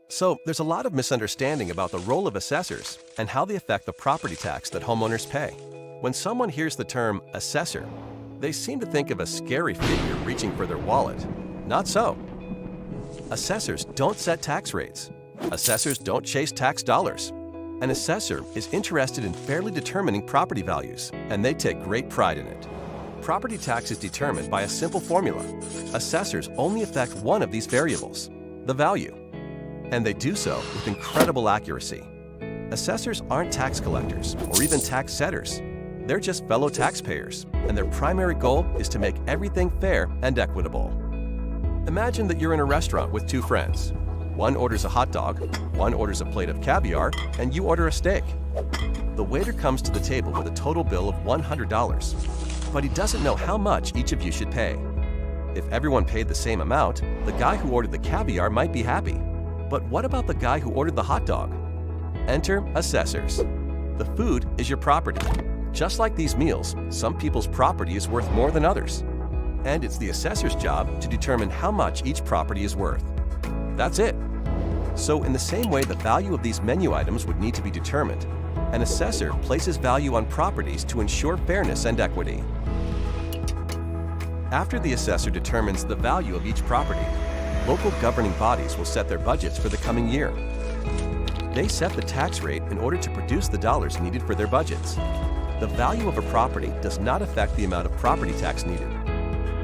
So there's a lot of misunderstanding about the role of assessors and how they affect the property tax that homeowners pay. When someone hears the term assessor, they seem to think of a scary figure reaching for their wallet. Not so. Assessors don't set tax rates. Assessors don't chase tax dollars. An assessor is interested in fairly determining property values, and they take great pride in it. Property tax is determined by a simple formula. Assessors only affect one of these variables, the value. And they do so with incredible accuracy. Assessors aren't tax collectors or even tax setters. They're just fellow taxpayers, and their primary goal is to make everything fair and equitable. Imagine that you're in a restaurant with two friends. One orders a hot dog, one orders a plate of caviar, and you order a steak. The waiter comes to the table with a total bill of $100, but he doesn't know how much each of you should pay. If everyone paid the same amount, the guy who ordered the caviar might be happy. But what about the guy who ordered the hot dog? Enter assessors. The food is your property. Just like these meals, some people's property is worth more than others. And it's the assessor's job to determine how much each property is worth. That's it. So in the same way the value of these menu items would need to be determined, an assessor places value on properties to ensure fairness and equity. After the assessor determines the value of each property, local governing bodies will set their budgets for the coming year. They set the tax rate in order to produce the dollars needed for their budgets. The value of a property does not affect the amount of property tax needed.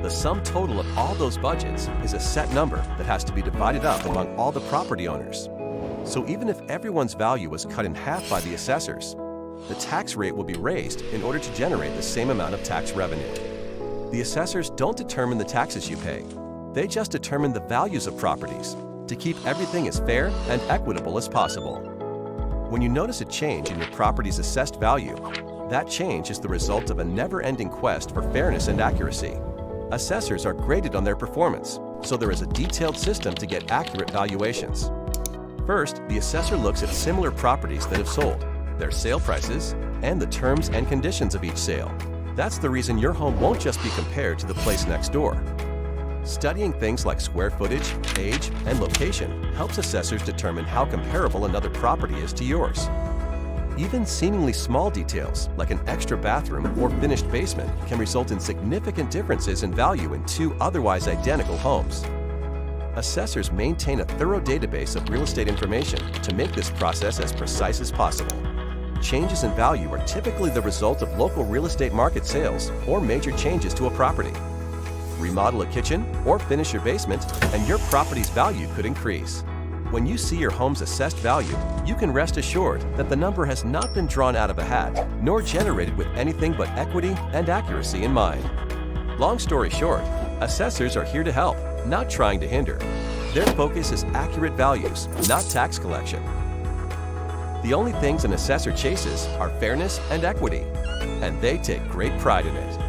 The sum total of all those budgets is a set number that has to be divided up among all the property owners. So even if everyone's value was cut in half by the assessors, the tax rate will be raised in order to generate the same amount of tax revenue. The assessors don't determine the taxes you pay. They just determine the values of properties to keep everything as fair and equitable as possible. When you notice a change in your property's assessed value, that change is the result of a never-ending quest for fairness and accuracy. Assessors are graded on their performance, so there is a detailed system to get accurate valuations. First, the assessor looks at similar properties that have sold, their sale prices, and the terms and conditions of each sale. That's the reason your home won't just be compared to the place next door. Studying things like square footage, age, and location helps assessors determine how comparable another property is to yours. Even seemingly small details, like an extra bathroom or finished basement, can result in significant differences in value in two otherwise identical homes. Assessors maintain a thorough database of real estate information to make this process as precise as possible. Changes in value are typically the result of local real estate market sales or major changes to a property. Remodel a kitchen or finish your basement, and your property's value could increase. When you see your home's assessed value, you can rest assured that the number has not been drawn out of a hat, nor generated with anything but equity and accuracy in mind. Long story short, assessors are here to help, not trying to hinder. Their focus is accurate values, not tax collection. The only things an assessor chases are fairness and equity, and they take great pride in it.